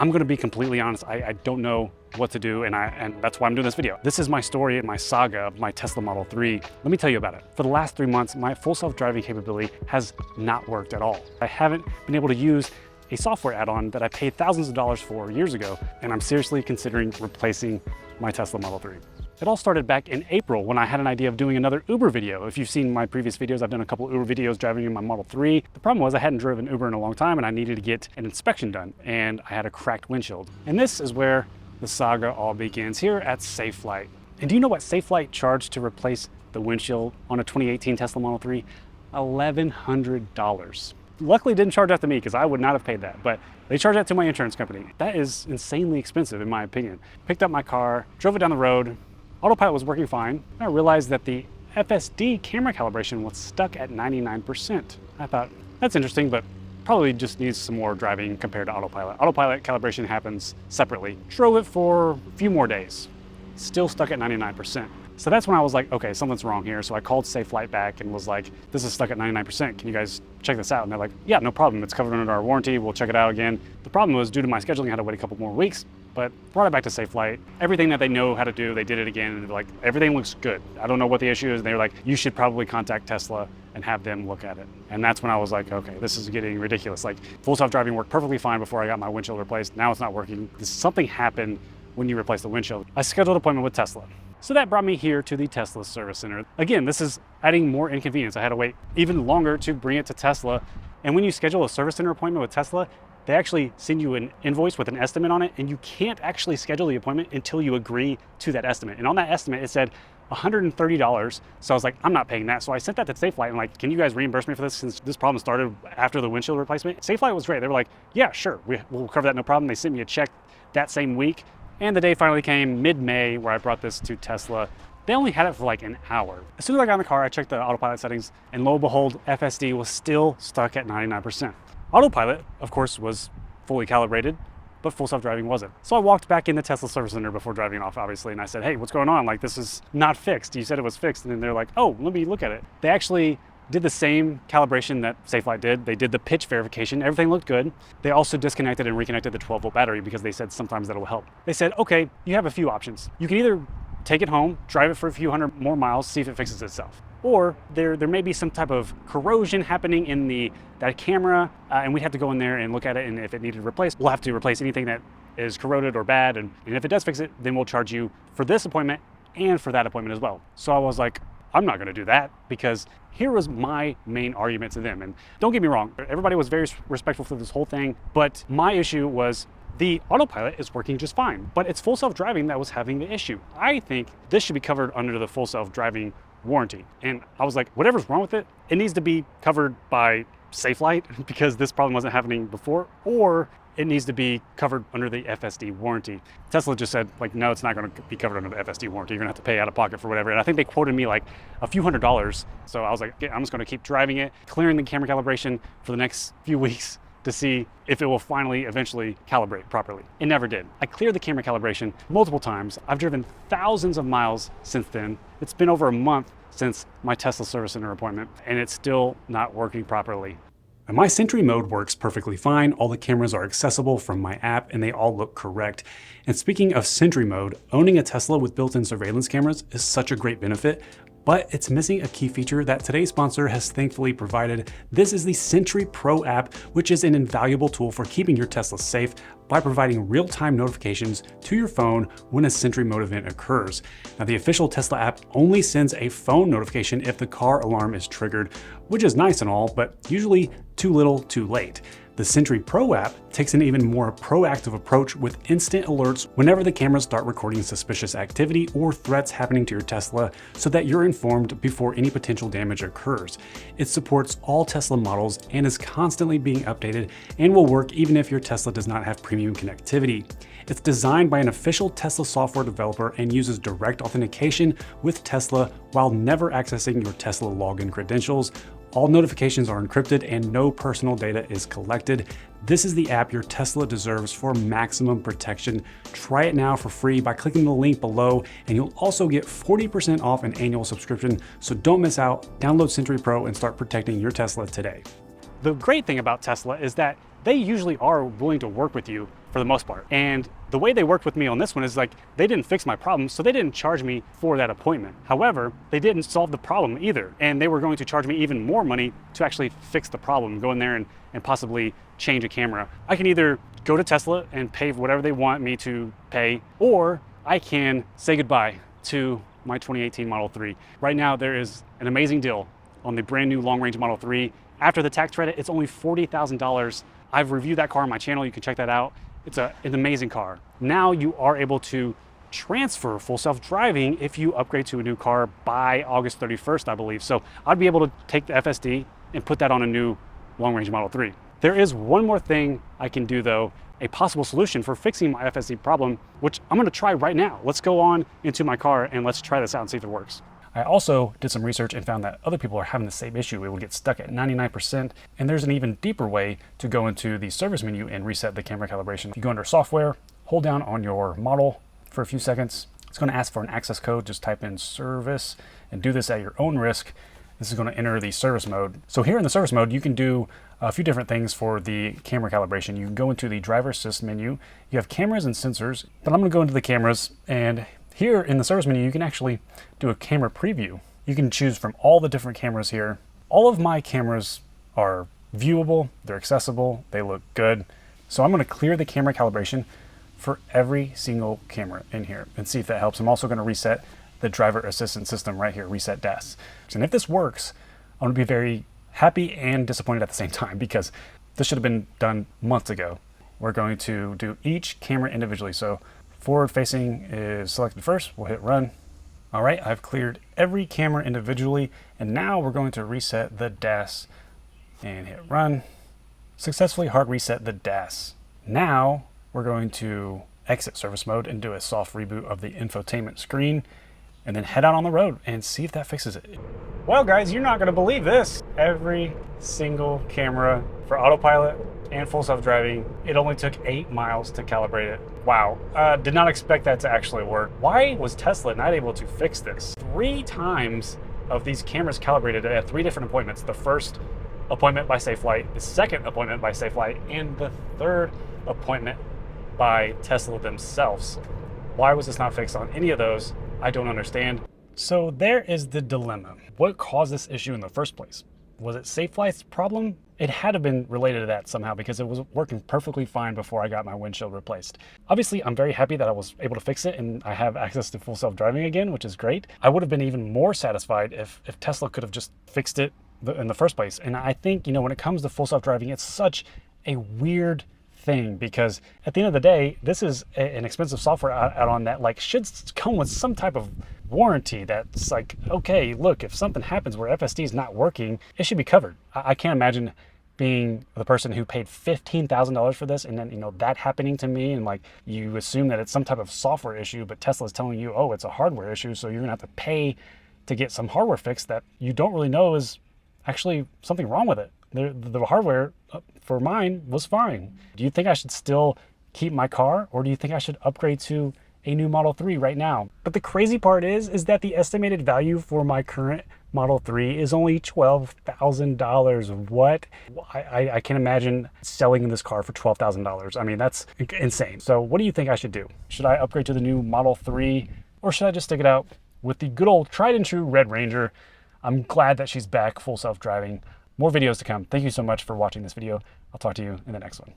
I'm gonna be completely honest, I don't know what to do, and that's why I'm doing this video. This is my story and my saga of my Tesla Model 3. Let me tell you about it. For the last 3 months, my full self-driving capability has not worked at all. I haven't been able to use a software add-on that I paid thousands of dollars for years ago, and I'm seriously considering replacing my Tesla Model 3. It all started back in April when I had an idea of doing another Uber video. If you've seen my previous videos, I've done a couple Uber videos driving in my Model 3. The problem was I hadn't driven Uber in a long time and I needed to get an inspection done, and I had a cracked windshield. And this is where the saga all begins, here at Safelite. And do you know what Safelite charged to replace the windshield on a 2018 Tesla Model 3? $1,100. Luckily, it didn't charge that to me because I would not have paid that, but they charged that to my insurance company. That is insanely expensive in my opinion. Picked up my car, drove it down the road. Autopilot was working fine. I realized that the FSD camera calibration was stuck at 99%. I thought, that's interesting, but probably just needs some more driving compared to autopilot. Autopilot calibration happens separately. Drove it for a few more days, still stuck at 99%. So that's when I was like, okay, something's wrong here. So I called Safelite back and was like, this is stuck at 99%. Can you guys check this out? And they're like, yeah, no problem. It's covered under our warranty. We'll check it out again. The problem was due to my scheduling, I had to wait a couple more weeks, but brought it back to Safelite. Everything that they know how to do, they did it again. And they're like, everything looks good. I don't know what the issue is. And they were like, you should probably contact Tesla and have them look at it. And that's when I was like, okay, this is getting ridiculous. Like, full self-driving worked perfectly fine before I got my windshield replaced. Now it's not working. Something happened when you replace the windshield. I scheduled an appointment with Tesla. So that brought me here to the Tesla service center. Again, this is adding more inconvenience. I had to wait even longer to bring it to Tesla. And when you schedule a service center appointment with Tesla, they actually send you an invoice with an estimate on it, and you can't actually schedule the appointment until you agree to that estimate. And on that estimate, it said $130. So I was like, I'm not paying that. So I sent that to Safelite and like, can you guys reimburse me for this since this problem started after the windshield replacement? Safelite was great. They were like, yeah, sure, we'll cover that, no problem. They sent me a check that same week. And the day finally came mid-May where I brought this to Tesla. They only had it for like an hour. As soon as I got in the car, I checked the autopilot settings, and lo and behold, FSD was still stuck at 99%. Autopilot, of course, was fully calibrated, but full self-driving wasn't. So I walked back in the Tesla service center before driving off, obviously, and I said, hey, what's going on? Like, this is not fixed. You said it was fixed. And then they're like, oh, let me look at it. They actually did the same calibration that Safelite did. They did the pitch verification. Everything looked good. They also disconnected and reconnected the 12-volt battery because they said sometimes that'll help. They said, okay, you have a few options. You can either take it home, drive it for a few hundred more miles, see if it fixes itself. Or there may be some type of corrosion happening in that camera, and we'd have to go in there and look at it, and if it needed replaced, we'll have to replace anything that is corroded or bad, and if it does fix it, then we'll charge you for this appointment and for that appointment as well. So I was like, I'm not gonna do that, because here was my main argument to them. And don't get me wrong, everybody was very respectful for this whole thing, but my issue was the autopilot is working just fine, but it's full self-driving that was having the issue. I think this should be covered under the full self-driving warranty. And I was like, whatever's wrong with it, it needs to be covered by Safelite because this problem wasn't happening before, or it needs to be covered under the FSD warranty. Tesla just said, like, no, it's not gonna be covered under the FSD warranty. You're gonna have to pay out of pocket for whatever. And I think they quoted me like a few $100s. So I was like, I'm just gonna keep driving it, clearing the camera calibration for the next few weeks to see if it will finally eventually calibrate properly. It never did. I cleared the camera calibration multiple times. I've driven thousands of miles since then. It's been over a month since my Tesla service center appointment, and it's still not working properly. And my Sentry mode works perfectly fine. All the cameras are accessible from my app and they all look correct. And speaking of Sentry mode, owning a Tesla with built-in surveillance cameras is such a great benefit, but it's missing a key feature that today's sponsor has thankfully provided. This is the Sentry Pro app, which is an invaluable tool for keeping your Tesla safe by providing real-time notifications to your phone when a Sentry mode event occurs. Now, the official Tesla app only sends a phone notification if the car alarm is triggered, which is nice and all, but usually too little, too late. The Sentry Pro app takes an even more proactive approach with instant alerts whenever the cameras start recording suspicious activity or threats happening to your Tesla so that you're informed before any potential damage occurs. It supports all Tesla models and is constantly being updated and will work even if your Tesla does not have premium connectivity. It's designed by an official Tesla software developer and uses direct authentication with Tesla while never accessing your Tesla login credentials. All notifications are encrypted and no personal data is collected. This is the app your Tesla deserves for maximum protection. Try it now for free by clicking the link below, and you'll also get 40% off an annual subscription. So don't miss out. Download Sentry Pro and start protecting your Tesla today. The great thing about Tesla is that they usually are willing to work with you for the most part. And the way they worked with me on this one is like, they didn't fix my problem, so they didn't charge me for that appointment. However, they didn't solve the problem either. And they were going to charge me even more money to actually fix the problem, go in there and possibly change a camera. I can either go to Tesla and pay whatever they want me to pay, or I can say goodbye to my 2018 Model 3. Right now, there is an amazing deal on the brand new long range Model 3. After the tax credit, it's only $40,000. I've reviewed that car on my channel. You can check that out. It's an amazing car. Now you are able to transfer full self-driving if you upgrade to a new car by August 31st, I believe. So I'd be able to take the FSD and put that on a new long range Model 3. There is one more thing I can do though, a possible solution for fixing my FSD problem, which I'm gonna try right now. Let's go on into my car and let's try this out and see if it works. I also did some research and found that other people are having the same issue. It will get stuck at 99%. And there's an even deeper way to go into the service menu and reset the camera calibration. If you go under software, hold down on your model for a few seconds. It's gonna ask for an access code. Just type in service and do this at your own risk. This is going to enter the service mode. So here in the service mode, you can do a few different things for the camera calibration. You can go into the driver assist menu. You have cameras and sensors, but I'm going to go into the cameras, and here in the service menu, you can actually do a camera preview. You can choose from all the different cameras here. All of my cameras are viewable, they're accessible, they look good. So I'm going to clear the camera calibration for every single camera in here and see if that helps. I'm also going to reset the driver assistance system right here, reset DAS. And if this works, I'm gonna be very happy and disappointed at the same time because this should have been done months ago. We're going to do each camera individually. So forward facing is selected first, we'll hit run. All right, I've cleared every camera individually, and now we're going to reset the DAS and hit run. Successfully hard reset the DAS. Now we're going to exit service mode and do a soft reboot of the infotainment screen, and then head out on the road and see if that fixes it. Well guys, you're not gonna believe this. Every single camera for autopilot and full self-driving, it only took 8 miles to calibrate it. Wow, did not expect that to actually work. Why was Tesla not able to fix this? 3 times of these cameras calibrated at 3 different appointments. The first appointment by Safelite, the second appointment by Safelite, and the third appointment by Tesla themselves. Why was this not fixed on any of those? I don't understand. So there is the dilemma. What caused this issue in the first place? Was it Safelite's problem? It had to have been related to that somehow because it was working perfectly fine before I got my windshield replaced. Obviously, I'm very happy that I was able to fix it and I have access to full self-driving again, which is great. I would have been even more satisfied if Tesla could have just fixed it in the first place. And I think, when it comes to full self-driving, it's such a weird thing because at the end of the day, this is an expensive software add-on that should come with some type of warranty that's like, okay, look, if something happens where FSD is not working, it should be covered. I can't imagine being the person who paid $15,000 for this and then that happening to me, and you assume that it's some type of software issue, but Tesla's telling you, oh, it's a hardware issue, so you're gonna have to pay to get some hardware fix that you don't really know is actually something wrong with it. The hardware for mine was fine. Do you think I should still keep my car, or do you think I should upgrade to a new Model 3 right now? But the crazy part is that the estimated value for my current Model 3 is only $12,000. What? I can't imagine selling this car for $12,000. I mean, that's insane. So what do you think I should do? Should I upgrade to the new Model 3, or should I just stick it out with the good old tried and true Red Ranger? I'm glad that she's back full self-driving. More videos to come. Thank you so much for watching this video. I'll talk to you in the next one.